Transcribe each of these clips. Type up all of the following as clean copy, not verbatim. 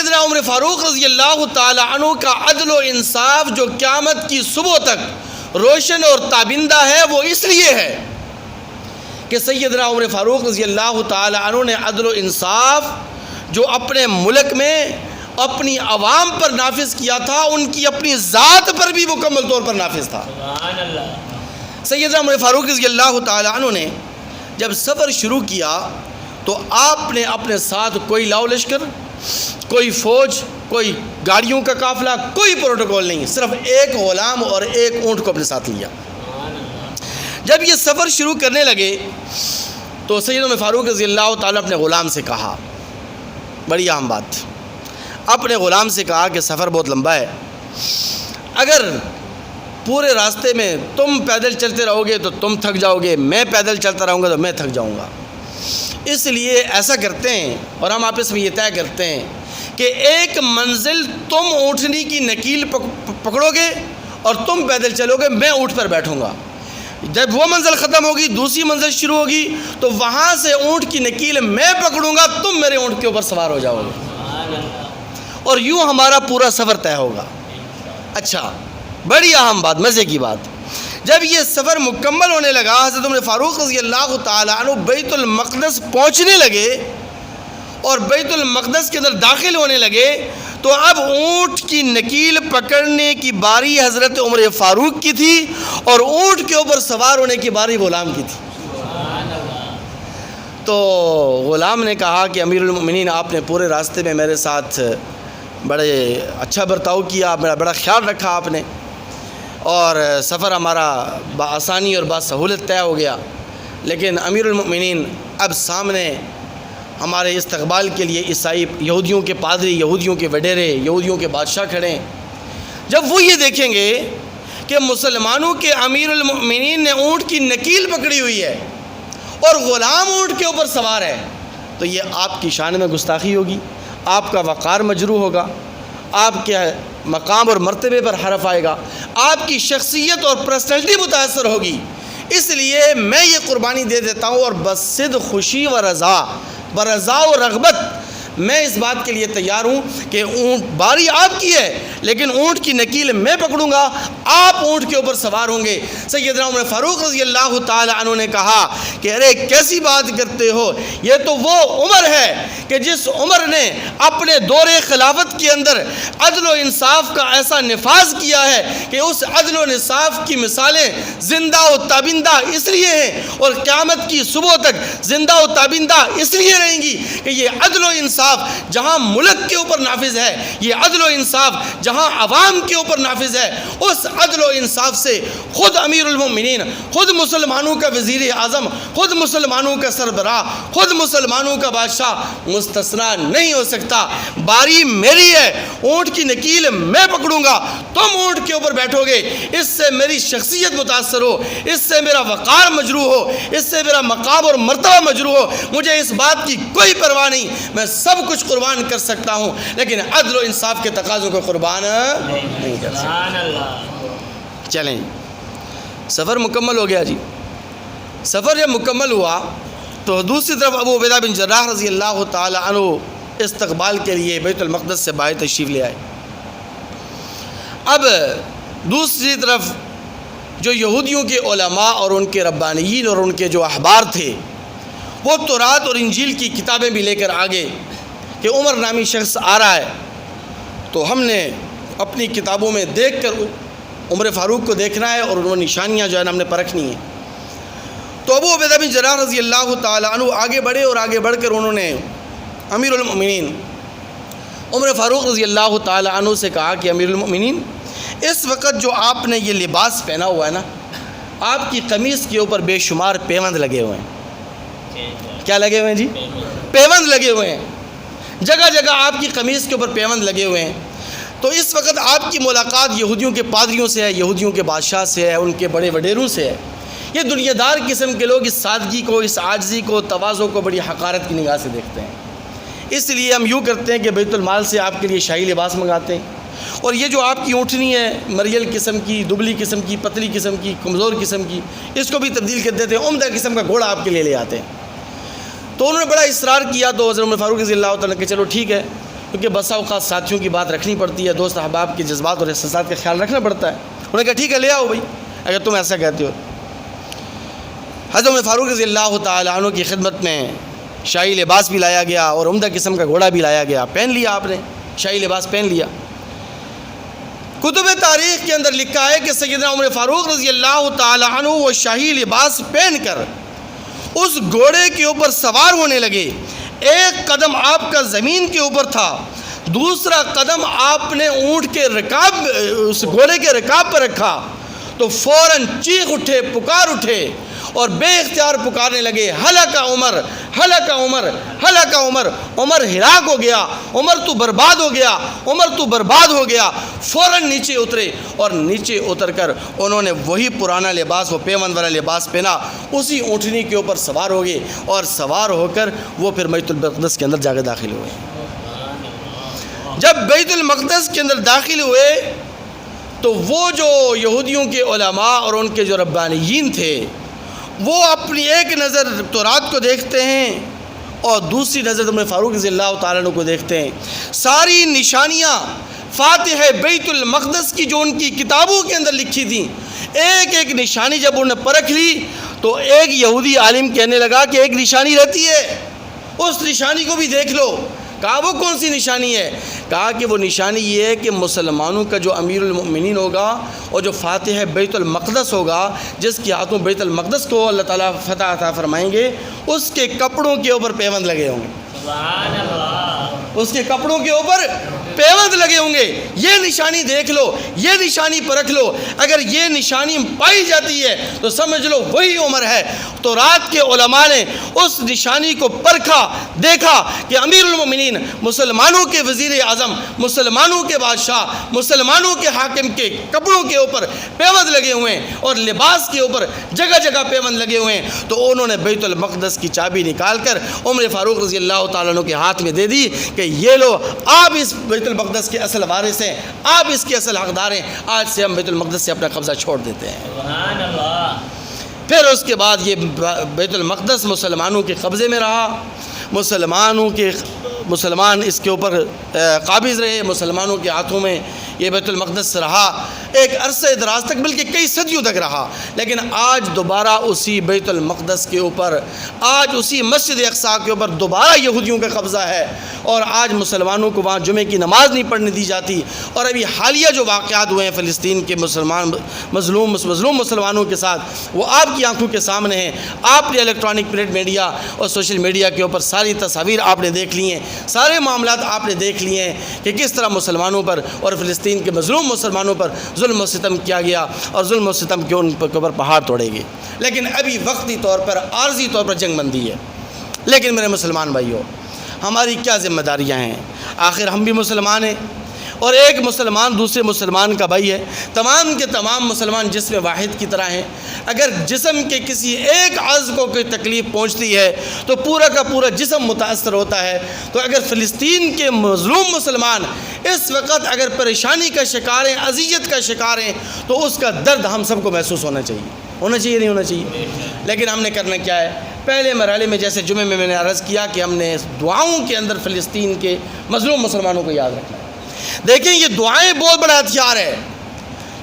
سیدنا عمر فاروق رضی اللہ تعالی عنہ کا عدل و انصاف جو قیامت کی صبح تک روشن اور تابندہ ہے، وہ اس لیے ہے کہ سیدنا عمر فاروق رضی اللہ تعالی عنہ نے عدل و انصاف جو اپنے ملک میں اپنی عوام پر نافذ کیا تھا، ان کی اپنی ذات پر بھی مکمل طور پر نافذ تھا۔ سبحان اللہ۔ سیدنا عمر فاروق رضی اللہ تعالی عنہ نے جب سفر شروع کیا تو آپ نے اپنے ساتھ کوئی لاؤ لشکر، کوئی فوج، کوئی گاڑیوں کا قافلہ، کوئی پروٹوکول نہیں، صرف ایک غلام اور ایک اونٹ کو اپنے ساتھ لیا۔ جب یہ سفر شروع کرنے لگے تو سیدنا عمر فاروق رضی اللہ تعالیٰ اپنے غلام سے کہا، بڑی اہم بات، اپنے غلام سے کہا کہ سفر بہت لمبا ہے، اگر پورے راستے میں تم پیدل چلتے رہو گے تو تم تھک جاؤ گے، میں پیدل چلتا رہوں گا تو میں تھک جاؤں گا، اس لیے ایسا کرتے ہیں اور ہم آپس میں یہ طے کرتے ہیں کہ ایک منزل تم اونٹنی کی نکیل پکڑو گے اور تم پیدل چلو گے، میں اونٹ پر بیٹھوں گا، جب وہ منزل ختم ہوگی دوسری منزل شروع ہوگی تو وہاں سے اونٹ کی نکیل میں پکڑوں گا، تم میرے اونٹ کے اوپر سوار ہو جاؤ گے اور یوں ہمارا پورا سفر طے ہوگا۔ اچھا، بڑی اہم بات، مزے کی بات، جب یہ سفر مکمل ہونے لگا، حضرت عمر فاروق رضی اللہ تعالی عنہ بیت المقدس پہنچنے لگے اور بیت المقدس کے اندر داخل ہونے لگے تو اب اونٹ کی نکیل پکڑنے کی باری حضرت عمر فاروق کی تھی اور اونٹ کے اوپر سوار ہونے کی باری غلام کی تھی۔ تو غلام نے کہا کہ امیر المؤمنین، آپ نے پورے راستے میں میرے ساتھ بڑے اچھا برتاؤ کیا، میرا بڑا خیال رکھا آپ نے، اور سفر ہمارا بآسانی اور باسہولت طے ہو گیا، لیکن امیر المؤمنین اب سامنے ہمارے استقبال کے لیے عیسائی، یہودیوں کے پادری، یہودیوں کے وڈیرے، یہودیوں کے بادشاہ کھڑے ہیں۔ جب وہ یہ دیکھیں گے کہ مسلمانوں کے امیر المؤمنین نے اونٹ کی نکیل پکڑی ہوئی ہے اور غلام اونٹ کے اوپر سوار ہے تو یہ آپ کی شان میں گستاخی ہوگی، آپ کا وقار مجروح ہوگا، آپ کے مقام اور مرتبے پر حرف آئے گا، آپ کی شخصیت اور پرسنالٹی متاثر ہوگی، اس لیے میں یہ قربانی دے دیتا ہوں اور بصد خوشی و رضا، برضا و رغبت میں اس بات کے لیے تیار ہوں کہ اونٹ باری آپ کی ہے لیکن اونٹ کی نکیل میں پکڑوں گا، آپ اونٹ کے اوپر سوار ہوں گے۔ سیدنا عمر فاروق رضی اللہ تعالی عنہ نے کہا کہ ارے کیسی بات کرتے ہو، یہ تو وہ عمر ہے کہ جس عمر نے اپنے دور خلافت کے اندر عدل و انصاف کا ایسا نفاذ کیا ہے کہ اس عدل و انصاف کی مثالیں زندہ و تابندہ اس لیے ہیں اور قیامت کی صبح تک زندہ و تابندہ اس لیے رہیں گی کہ یہ عدل و انصاف جہاں ملک کے اوپر نافذ ہے، یہ عدل و انصاف جہاں عوام کے اوپر نافذ ہے، اس عدل و انصاف سے خود امیر المؤمنین، خود مسلمانوں کا وزیر اعظم، خود مسلمانوں کا سربراہ، خود مسلمانوں کا بادشاہ مستثنا نہیں ہو سکتا۔ باری میری ہے، اونٹ کی نکیل میں پکڑوں گا، تم اونٹ کے اوپر بیٹھو گے، اس سے میری شخصیت متاثر ہو، اس سے میرا وقار مجروح ہو، اس سے میرا مقام اور مرتبہ مجروح ہو، مجھے اس بات کی کوئی پرواہ نہیں، میں سب کچھ قربان کر سکتا ہوں لیکن عدل و انصاف کے تقاضوں کو قربان نہیں کر سکتا۔ چلیں، سفر مکمل ہو گیا جی۔ سفر جب مکمل ہوا تو دوسری طرف ابو عبیدہ بن جراح رضی اللہ تعالی عنہ استقبال کے لیے بیت المقدس سے باہر تشریف لے آئے۔ اب دوسری طرف جو یہودیوں کے علماء اور ان کے ربانیین اور ان کے جو احبار تھے وہ تورات اور انجیل کی کتابیں بھی لے کر آگے کہ عمر نامی شخص آ رہا ہے، تو ہم نے اپنی کتابوں میں دیکھ کر عمر فاروق کو دیکھنا ہے اور انہوں نشانیاں جو ہے ہم نے پرکھنی ہیں۔ تو ابو عبیدہ بن جراح رضی اللہ تعالی عنہ آگے بڑھے اور آگے بڑھ کر انہوں نے امیر المؤمنین عمر فاروق رضی اللہ تعالی عنہ سے کہا کہ امیر المؤمنین، اس وقت جو آپ نے یہ لباس پہنا ہوا ہے نا، آپ کی قمیص کے اوپر بے شمار پیوند لگے ہوئے ہیں۔ کیا لگے ہوئے ہیں جی؟ پیوند لگے ہوئے ہیں، جگہ جگہ آپ کی قمیص کے اوپر پیوند لگے ہوئے ہیں۔ تو اس وقت آپ کی ملاقات یہودیوں کے پادریوں سے ہے، یہودیوں کے بادشاہ سے ہے، ان کے بڑے وڈیروں سے ہے۔ یہ دنیا دار قسم کے لوگ اس سادگی کو، اس عاجزی کو، تواضع کو بڑی حقارت کی نگاہ سے دیکھتے ہیں، اس لیے ہم یوں کرتے ہیں کہ بیت المال سے آپ کے لیے شاہی لباس منگاتے ہیں اور یہ جو آپ کی اونٹنی ہے مریل قسم کی، دبلی قسم کی، پتلی قسم کی، کمزور قسم کی، اس کو بھی تبدیل کر دیتے ہیں، عمدہ قسم کا گھوڑا آپ کے لیے لے آتے ہیں۔ تو انہوں نے بڑا اصرار کیا تو حضرت عمر فاروق رضی اللہ تعالیٰ کہ چلو ٹھیک ہے، کیونکہ بسا اوقات ساتھیوں کی بات رکھنی پڑتی ہے، دوست احباب کے جذبات اور احساسات کا خیال رکھنا پڑتا ہے۔ انہوں نے کہا ٹھیک ہے لے آؤ بھائی اگر تم ایسا کہتے ہو۔ حضرت عمر فاروق رضی اللہ تعالیٰ عنہ کی خدمت میں شاہی لباس بھی لایا گیا اور عمدہ قسم کا گھوڑا بھی لایا گیا، پہن لیا آپ نے، شاہی لباس پہن لیا۔ کتب تاریخ کے اندر لکھا ہے کہ سیدنا عمر فاروق رضی اللہ تعالیٰ عنہ وہ شاہی لباس پہن کر اس گھوڑے کے اوپر سوار ہونے لگے۔ ایک قدم آپ کا زمین کے اوپر تھا، دوسرا قدم آپ نے اونٹ کے رکاب اس گھوڑے کے رکاب پر رکھا تو فوراً چیخ اٹھے، پکار اٹھے اور بے اختیار پکارنے لگے، ہلک عمر، ہلک عمر، ہلک عمر، عمر ہلاک ہو گیا، عمر تو برباد ہو گیا، عمر تو برباد ہو گیا۔ فوراً نیچے اترے اور نیچے اتر کر انہوں نے وہی پرانا لباس، وہ پیوند والا لباس پہنا، اسی اونٹنی کے اوپر سوار ہو گئے اور سوار ہو کر وہ پھر بیت المقدس کے اندر جا کے داخل ہوئے۔ جب بیت المقدس کے اندر داخل ہوئے تو وہ جو یہودیوں کے علماء اور ان کے جو ربانیین تھے وہ اپنی ایک نظر تورات کو دیکھتے ہیں اور دوسری نظر عمر فاروق رضی اللہ تعالیٰ عنہ کو دیکھتے ہیں۔ ساری نشانیاں فاتح بیت المقدس کی جو ان کی کتابوں کے اندر لکھی تھیں، ایک ایک نشانی جب انہوں نے پرکھ لی تو ایک یہودی عالم کہنے لگا کہ ایک نشانی رہتی ہے، اس نشانی کو بھی دیکھ لو۔ کہا وہ کون سی نشانی ہے؟ کہا کہ وہ نشانی یہ ہے کہ مسلمانوں کا جو امیر المؤمنین ہوگا اور جو فاتح بیت المقدس ہوگا، جس کے ہاتھوں بیت المقدس کو اللہ تعالیٰ فتح عطا فرمائیں گے، اس کے کپڑوں کے اوپر پیوند لگے ہوں گے۔ سبحان اللہ۔ اس کے کپڑوں کے اوپر پیوند لگے ہوں گے۔ یہ نشانی دیکھ لو، یہ نشانی پرکھ لو، اگر یہ نشانی پائی جاتی ہے تو سمجھ لو وہی عمر ہے۔ تو رات کے علماء نے اس نشانی کو پرکھا، دیکھا کہ امیر المومنین، مسلمانوں کے وزیر اعظم، مسلمانوں کے بادشاہ، مسلمانوں کے حاکم کے کپڑوں کے اوپر پیوند لگے ہوئے ہیں اور لباس کے اوپر جگہ جگہ پیوند لگے ہوئے ہیں۔ تو انہوں نے بیت المقدس کی چابی نکال کر عمر فاروق رضی اللہ تعالیٰ عنہ کے ہاتھ میں دے دی کہ یہ لو، آپ اس بیت المقدس کے اصل وارث ہیں، آپ اس کے اصل حقدار ہیں، آج سے ہم بیت المقدس سے اپنا قبضہ چھوڑ دیتے ہیں۔ سبحان اللہ۔ پھر اس کے بعد یہ بیت المقدس مسلمانوں کے قبضے میں رہا، مسلمان اس کے اوپر قابض رہے، مسلمانوں کے ہاتھوں میں یہ بیت المقدس رہا ایک عرصہ دراز تک، بلکہ کئی صدیوں تک رہا۔ لیکن آج دوبارہ اسی بیت المقدس کے اوپر، آج اسی مسجد اقصیٰ کے اوپر دوبارہ یہودیوں کا قبضہ ہے اور آج مسلمانوں کو وہاں جمعے کی نماز نہیں پڑھنے دی جاتی۔ اور ابھی حالیہ جو واقعات ہوئے ہیں فلسطین کے مظلوم مسلمانوں کے ساتھ، وہ آپ کی آنکھوں کے سامنے ہیں۔ آپ نے الیکٹرانک پرنٹ میڈیا اور سوشل میڈیا کے اوپر ساری تصاویر آپ نے دیکھ لی ہیں، سارے معاملات آپ نے دیکھ لیے ہیں کہ کس طرح مسلمانوں پر اور فلسطین کے مظلوم مسلمانوں پر ظلم و ستم کیا گیا اور ظلم و ستم کے ان کے اوپر پہاڑ توڑے گئے۔ لیکن ابھی وقتی طور پر، عارضی طور پر جنگ بندی ہے۔ لیکن میرے مسلمان بھائیوں، ہماری کیا ذمہ داریاں ہیں؟ آخر ہم بھی مسلمان ہیں اور ایک مسلمان دوسرے مسلمان کا بھائی ہے۔ تمام کے تمام مسلمان جسم واحد کی طرح ہیں۔ اگر جسم کے کسی ایک عضو کو کوئی تکلیف پہنچتی ہے تو پورا کا پورا جسم متاثر ہوتا ہے۔ تو اگر فلسطین کے مظلوم مسلمان اس وقت اگر پریشانی کا شکار ہیں، اذیت کا شکار ہیں، تو اس کا درد ہم سب کو محسوس ہونا چاہیے، نہیں ہونا چاہیے۔ لیکن ہم نے کرنا کیا ہے؟ پہلے مرحلے میں جیسے جمعے میں نے عرض کیا کہ ہم نے دعاؤں کے اندر فلسطین کے مظلوم مسلمانوں کو یاد رکھنا ہے۔ دیکھیں یہ دعائیں بہت بڑا ہتھیار ہے،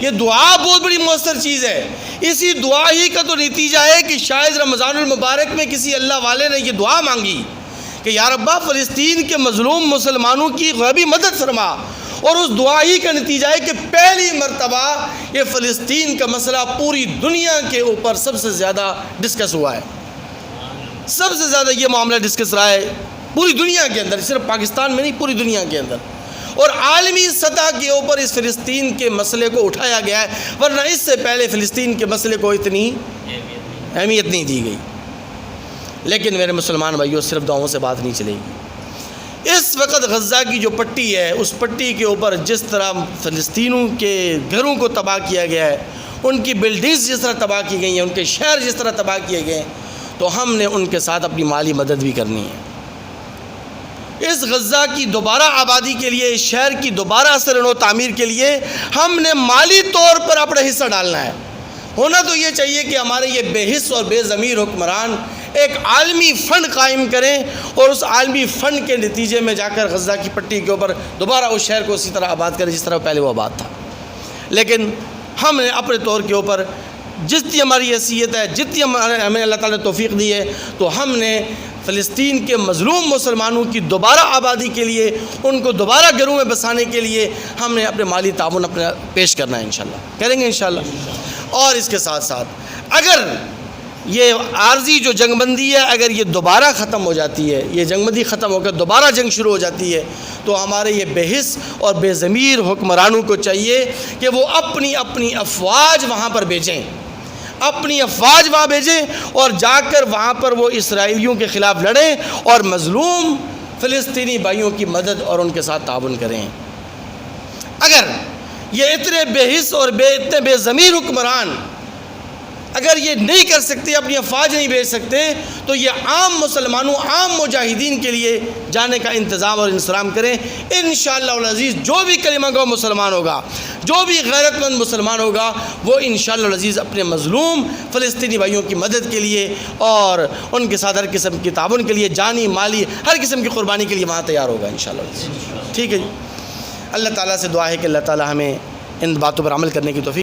یہ دعا بہت بڑی مؤثر چیز ہے۔ اسی دعا ہی کا تو نتیجہ ہے کہ شاید رمضان المبارک میں کسی اللہ والے نے یہ دعا مانگی کہ یا ربا فلسطین کے مظلوم مسلمانوں کی غیبی مدد فرما، اور اس دعا ہی کا نتیجہ ہے کہ پہلی مرتبہ یہ فلسطین کا مسئلہ پوری دنیا کے اوپر سب سے زیادہ ڈسکس ہوا ہے، سب سے زیادہ یہ معاملہ ڈسکس رہا ہے پوری دنیا کے اندر، صرف پاکستان میں نہیں پوری دنیا کے اندر، اور عالمی سطح کے اوپر اس فلسطین کے مسئلے کو اٹھایا گیا ہے، ورنہ اس سے پہلے فلسطین کے مسئلے کو اتنی اہمیت نہیں دی گئی۔ لیکن میرے مسلمان بھائیوں، صرف دعاؤں سے بات نہیں چلے گی۔ اس وقت غزہ کی جو پٹی ہے، اس پٹی کے اوپر جس طرح فلسطینیوں کے گھروں کو تباہ کیا گیا ہے، ان کی بلڈنگز جس طرح تباہ کی گئی ہیں، ان کے شہر جس طرح تباہ کیے گئے ہیں، تو ہم نے ان کے ساتھ اپنی مالی مدد بھی کرنی ہے۔ اس غزہ کی دوبارہ آبادی کے لیے، اس شہر کی دوبارہ اثر و تعمیر کے لیے ہم نے مالی طور پر اپنا حصہ ڈالنا ہے۔ ہونا تو یہ چاہیے کہ ہمارے یہ بے حس اور بے ضمیر حکمران ایک عالمی فنڈ قائم کریں اور اس عالمی فنڈ کے نتیجے میں جا کر غزہ کی پٹی کے اوپر دوبارہ اس شہر کو اسی طرح آباد کریں جس طرح پہلے وہ آباد تھا۔ لیکن ہم نے اپنے طور کے اوپر جتنی ہماری حیثیت ہے، جتنی ہمیں اللہ تعالیٰ نے توفیق دی ہے، تو ہم نے فلسطین کے مظلوم مسلمانوں کی دوبارہ آبادی کے لیے، ان کو دوبارہ گھروں میں بسانے کے لیے ہم نے اپنے مالی تعاون اپنا پیش کرنا ہے، انشاءاللہ کریں گے انشاءاللہ۔ اور اس کے ساتھ ساتھ اگر یہ عارضی جو جنگ بندی ہے اگر یہ دوبارہ ختم ہو جاتی ہے، یہ جنگ بندی ختم ہو کر دوبارہ جنگ شروع ہو جاتی ہے، تو ہمارے یہ بے حس اور بے ضمیر حکمرانوں کو چاہیے کہ وہ اپنی اپنی افواج وہاں پر بھیجیں، اپنی افواج وہاں بھیجیں اور جا کر وہاں پر وہ اسرائیلیوں کے خلاف لڑیں اور مظلوم فلسطینی بھائیوں کی مدد اور ان کے ساتھ تعاون کریں۔ اگر یہ اتنے بے حس اور اتنے بے ضمیر حکمران اگر یہ نہیں کر سکتے، اپنی افواج نہیں بھیج سکتے، تو یہ عام مسلمانوں، عام مجاہدین کے لیے جانے کا انتظام اور انصرام کریں۔ انشاءاللہ العزیز جو بھی کلمہ گو مسلمان ہوگا، جو بھی غیرت مند مسلمان ہوگا، وہ انشاءاللہ العزیز اپنے مظلوم فلسطینی بھائیوں کی مدد کے لیے اور ان کے ساتھ ہر قسم کی تعاون کے لیے، جانی مالی ہر قسم کی قربانی کے لیے وہاں تیار ہوگا انشاءاللہ العزیز۔ ٹھیک ہے جی، اللہ تعالیٰ سے دعا ہے کہ اللہ تعالیٰ ہمیں ان باتوں پر عمل کرنے کی توفیق